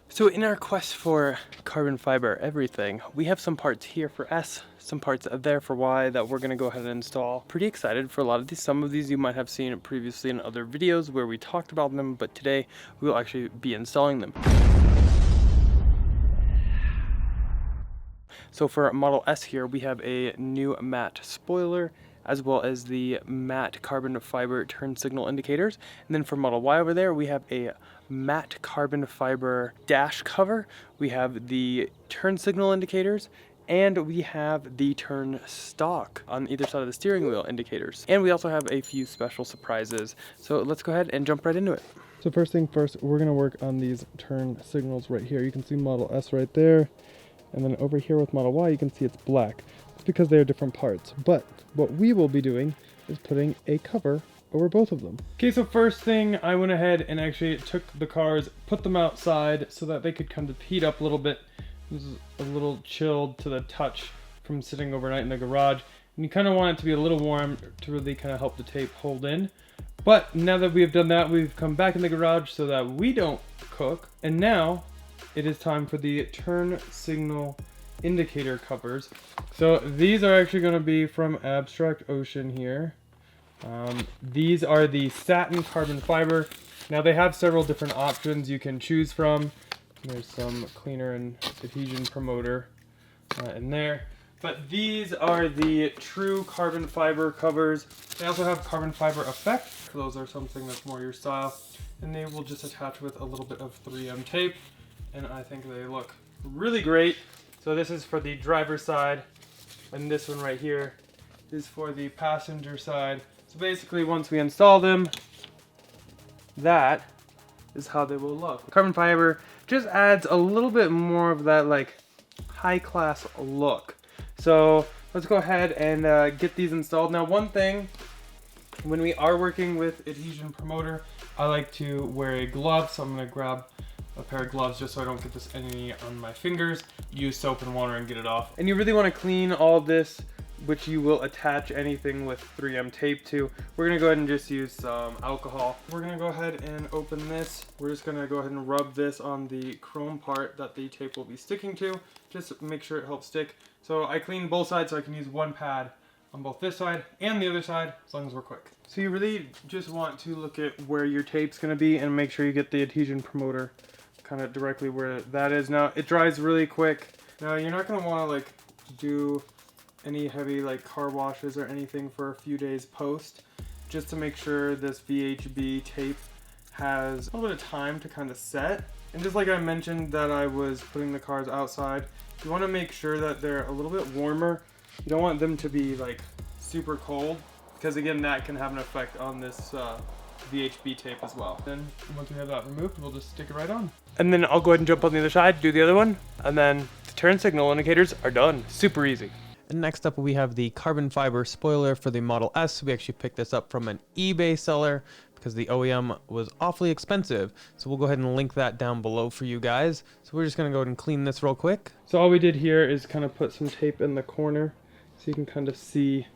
So in our quest for carbon fiber everything, we have some parts here for S, some parts there for Y that we're gonna go ahead and install. Pretty excited for a lot of these. Some of these you might have seen previously in other videos where we talked about them, but today we will actually be installing them. So for Model S here, we have a new matte spoiler, as well as the matte carbon fiber turn signal indicators. And then for Model Y over there, we have a matte carbon fiber dash cover. We have the turn signal indicators, and we have the turn stock on either side of the steering wheel indicators. And we also have a few special surprises. So let's go ahead and jump right into it. So first thing first, we're gonna work on these turn signals right here. You can see Model S right there. And then over here with Model Y, you can see it's black. It's because they are different parts. But what we will be doing is putting a cover over both of them. Okay, so first thing, I went ahead and actually took the cars, put them outside so that they could kind of heat up a little bit. This is a little chilled to the touch from sitting overnight in the garage. And you kind of want it to be a little warm to really kind of help the tape hold in. But now that we have done that, we've come back in the garage so that we don't cook. And now it is time for the turn signal indicator covers. So these are actually going to be from Abstract Ocean here. These are the satin carbon fiber. Now they have several different options you can choose from. There's some cleaner and adhesion promoter in there. But these are the true carbon fiber covers. They also have carbon fiber effect. Those are something that's more your style. And they will just attach with a little bit of 3M tape. And I think they look really great. So this is for the driver's side, and this one right here is for the passenger side. So basically once we install them, that is how they will look. Carbon fiber just adds a little bit more of that like high class look. So let's go ahead and get these installed. Now one thing, when we are working with adhesion promoter, I like to wear a glove, so I'm gonna grab a pair of gloves just so I don't get this any on my fingers. Use soap and water and get it off. And you really want to clean all this, which you will attach anything with 3M tape to. We're gonna go ahead and just use some alcohol. We're gonna go ahead and open this. We're just gonna go ahead and rub this on the chrome part that the tape will be sticking to, just to make sure it helps stick. So I clean both sides so I can use one pad on both this side and the other side, as long as we're quick. So you really just want to look at where your tape's gonna be and make sure you get the adhesion promoter kind of directly where that is. Now it dries really quick. Now you're not going to want to like do any heavy like car washes or anything for a few days post, just to make sure this VHB tape has a little bit of time to kind of set. And just like I mentioned that I was putting the cars outside, you want to make sure that they're a little bit warmer. You don't want them to be like super cold, because again that can have an effect on this VHB tape as well. Then once we have that removed, we'll just stick it right on. And then I'll go ahead and jump on the other side, do the other one, and then the turn signal indicators are done. Super easy. And next up we have the carbon fiber spoiler for the Model S. We actually picked this up from an eBay seller because the OEM was awfully expensive. So we'll go ahead and link that down below for you guys. So we're just gonna go ahead and clean this real quick. So all we did here is kind of put some tape in the corner so you can kind of see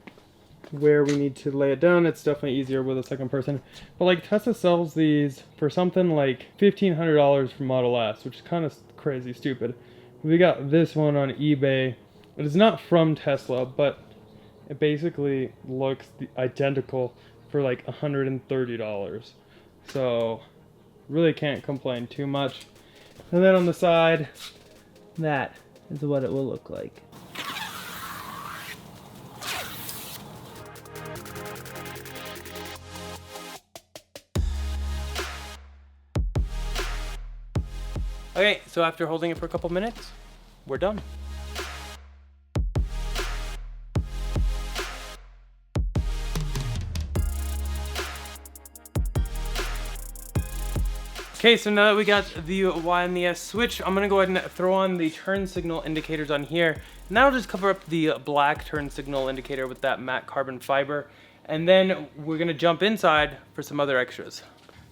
where we need to lay it down. It's definitely easier with a second person. But like Tesla sells these for something like $1,500 for Model S, which is kind of crazy stupid. We got this one on eBay. It is not from Tesla, but it basically looks identical for like $130. So really can't complain too much. And then on the side, that is what it will look like. Okay, so after holding it for a couple minutes, we're done. Okay, so now that we got the Y and the S switch, I'm gonna go ahead and throw on the turn signal indicators on here. And that'll just cover up the black turn signal indicator with that matte carbon fiber. And then we're gonna jump inside for some other extras.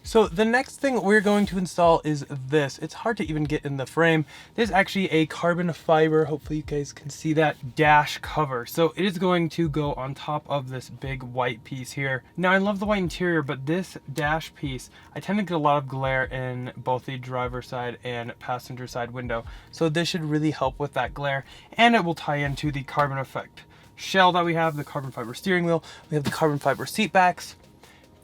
So the next thing we're going to install is this. It's hard to even get in the frame. This is actually a carbon fiber, hopefully you guys can see that, dash cover. So it is going to go on top of this big white piece here. Now I love the white interior, but this dash piece, I tend to get a lot of glare in both the driver side and passenger side window. So this should really help with that glare, and it will tie into the carbon effect shell that we have, the carbon fiber steering wheel, we have the carbon fiber seat backs,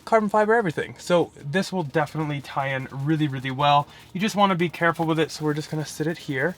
carbon fiber everything. So this will definitely tie in really, really well. You just want to be careful with it, so we're just going to sit it here.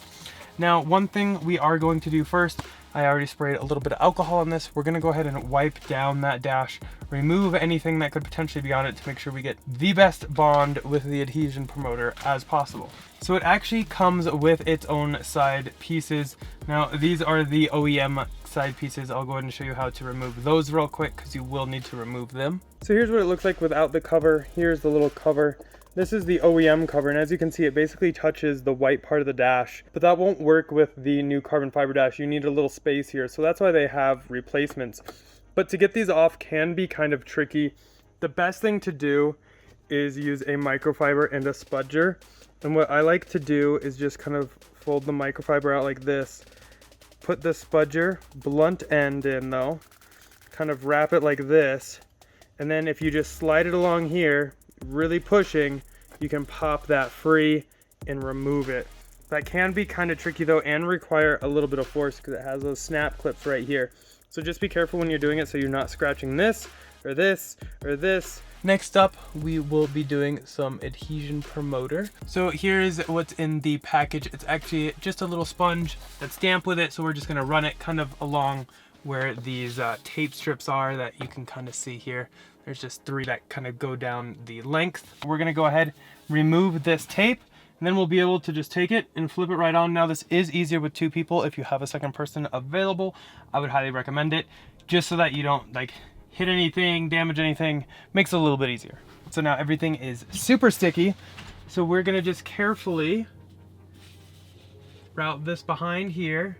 Now, one thing we are going to do first, I already sprayed a little bit of alcohol on this. We're going to go ahead and wipe down that dash, remove anything that could potentially be on it to make sure we get the best bond with the adhesion promoter as possible. So it actually comes with its own side pieces. Now, these are the OEM side pieces. I'll go ahead and show you how to remove those real quick because you will need to remove them. So here's what it looks like without the cover. Here's the little cover. This is the OEM cover, and as you can see, it basically touches the white part of the dash, but that won't work with the new carbon fiber dash. You need a little space here, so that's why they have replacements. But to get these off can be kind of tricky. The best thing to do is use a microfiber and a spudger. And what I like to do is just kind of fold the microfiber out like this, put the spudger, blunt end in though, kind of wrap it like this, and then if you just slide it along here, really pushing, you can pop that free and remove it. That can be kind of tricky though, and require a little bit of force because it has those snap clips right here. So just be careful when you're doing it so you're not scratching this or this or this. Next up, we will be doing some adhesion promoter. So here's what's in the package. It's actually just a little sponge that's damp with it, so we're just gonna run it kind of along where these tape strips are that you can kind of see here. There's just 3 that kind of go down the length. We're gonna go ahead, remove this tape, and then we'll be able to just take it and flip it right on. Now this is easier with 2 people. If you have a second person available, I would highly recommend it, just so that you don't like hit anything, damage anything, makes it a little bit easier. So now everything is super sticky. So we're gonna just carefully route this behind here,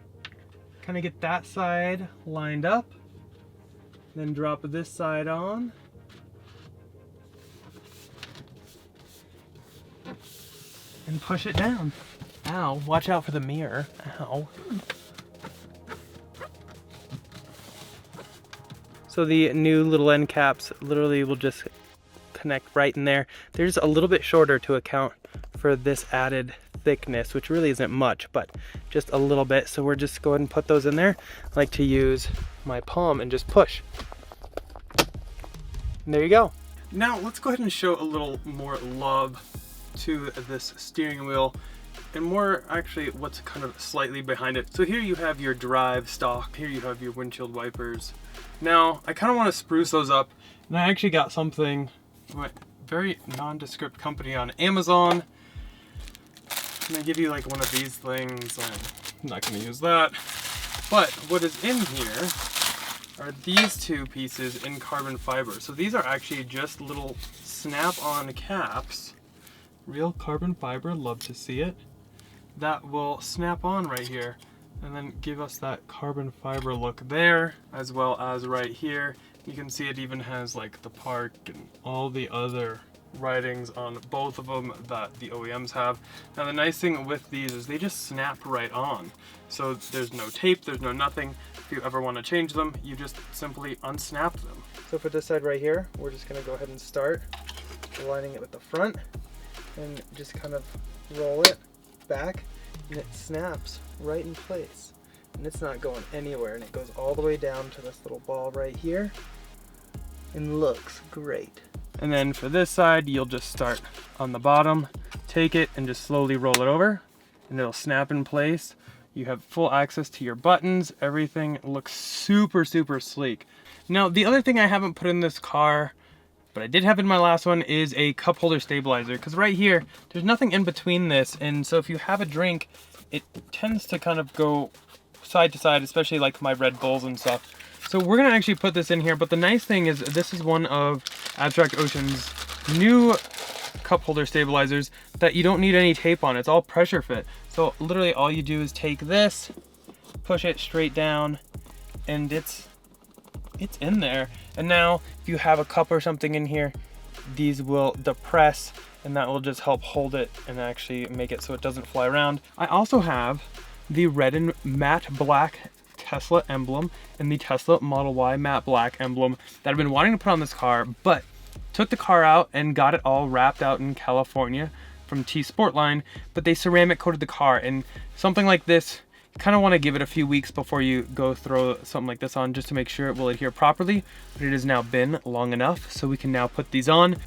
kind of get that side lined up, then drop this side on. And push it down. Ow, watch out for the mirror. Ow. So the new little end caps literally will just connect right in there. They're just a little bit shorter to account for this added thickness, which really isn't much, but just a little bit. So we're just going to put those in there. I like to use my palm and just push. And there you go. Now let's go ahead and show a little more love to this steering wheel, and more actually what's kind of slightly behind it. So here you have your drive stock, here you have your windshield wipers. Now I kind of want to spruce those up, and I actually got something from a very nondescript company on Amazon. And they give you like one of these things. I'm not going to use that, but what is in here are these 2 pieces in carbon fiber. So these are actually just little snap-on caps, real carbon fiber, love to see it, that will snap on right here and then give us that carbon fiber look there, as well as right here. You can see it even has like the park and all the other writings on both of them that the OEMs have. Now the nice thing with these is they just snap right on. So there's no tape, there's no nothing. If you ever want to change them, you just simply unsnap them. So for this side right here, we're just going to go ahead and start aligning it with the front and just kind of roll it back, and it snaps right in place. And it's not going anywhere, and it goes all the way down to this little ball right here and looks great. And then for this side, you'll just start on the bottom, take it and just slowly roll it over, and it'll snap in place. You have full access to your buttons. Everything looks super, super sleek. Now, the other thing I haven't put in this car, but I did have in my last one, is a cup holder stabilizer, because right here, there's nothing in between this, and so if you have a drink, it tends to kind of go side to side, especially like my Red Bulls and stuff. So we're gonna actually put this in here, but the nice thing is this is one of Abstract Ocean's new cup holder stabilizers that you don't need any tape on. It's all pressure fit. So literally all you do is take this, push it straight down, and it's in there. And now if you have a cup or something in here, these will depress, and that will just help hold it and actually make it so it doesn't fly around. I also have the red and matte black Tesla emblem and the Tesla Model Y matte black emblem that I've been wanting to put on this car, but took the car out and got it all wrapped out in California from T Sportline, but they ceramic coated the car, and something like this, you kind of want to give it a few weeks before you go throw something like this on, just to make sure it will adhere properly. But it has now been long enough, so we can now put these on.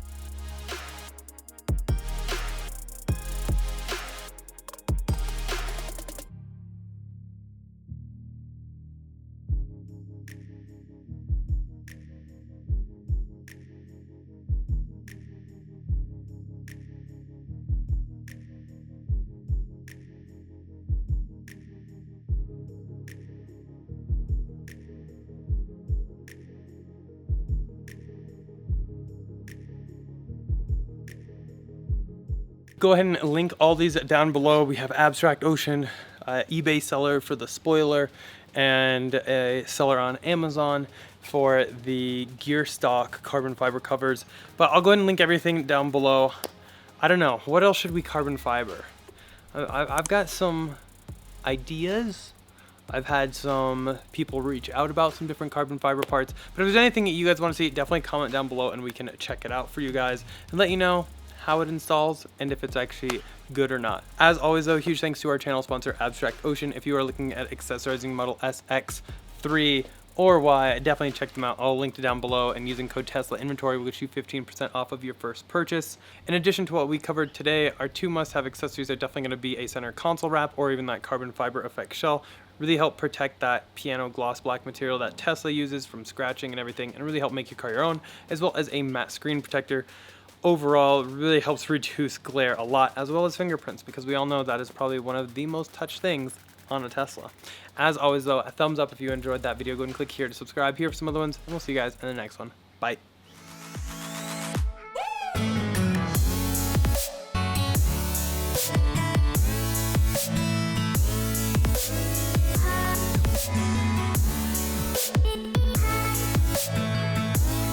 Go ahead and link all these down below. We have Abstract Ocean, eBay seller for the spoiler, and a seller on Amazon for the gear stock carbon fiber covers. But I'll go ahead and link everything down below. I don't know, what else should we carbon fiber? I've got some ideas. I've had some people reach out about some different carbon fiber parts. But if there's anything that you guys want to see, definitely comment down below and we can check it out for you guys and let you know how it installs and if it's actually good or not. As always though, huge thanks to our channel sponsor Abstract Ocean. If you are looking at accessorizing Model S, X, 3 or Y, definitely check them out. I'll link it down below, and using code Tesla Inventory will get you 15% off of your first purchase. In addition to what we covered today, our two must-have accessories are definitely going to be a center console wrap or even that carbon fiber effect shell. Really help protect that piano gloss black material that Tesla uses from scratching and everything, and really help make your car your own, as well as a matte screen protector. Overall, really helps reduce glare a lot, as well as fingerprints, because we all know that is probably one of the most touched things on a Tesla. As always though, a thumbs up if you enjoyed that video. Go ahead and click here to subscribe here for some other ones, and we'll see you guys in the next one. Bye.